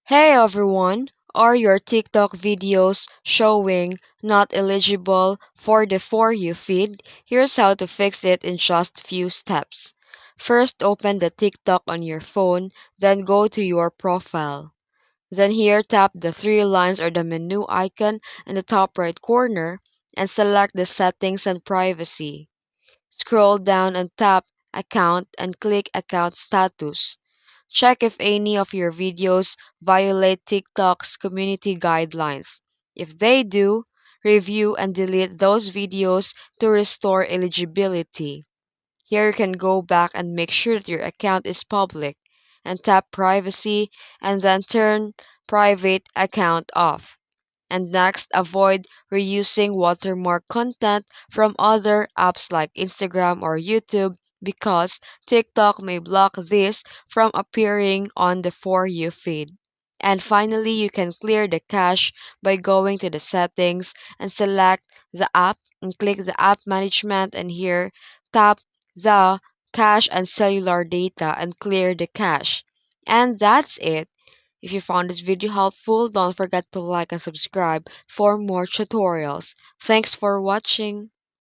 Hey everyone! Are your TikTok videos showing not eligible for the For You feed? Here's how to fix it in just few steps. First, open the TikTok on your phone, then go to your profile. Then here tap the three lines or the menu icon in the top right corner and select the settings and privacy. Scroll down and tap account and click account status. Check if any of your videos violate TikTok's community guidelines. If they do, review and delete those videos to restore eligibility. Here you can go back and make sure that your account is public and tap privacy and then turn private account off. And next, avoid reusing watermark content from other apps like Instagram or YouTube because TikTok may block this from appearing on the For You feed. And finally, you can clear the cache by going to the settings and select the app and click the app management and here tap the cache and cellular data and clear the cache. And that's it. If you found this video helpful, don't forget to like and subscribe for more tutorials. Thanks for watching.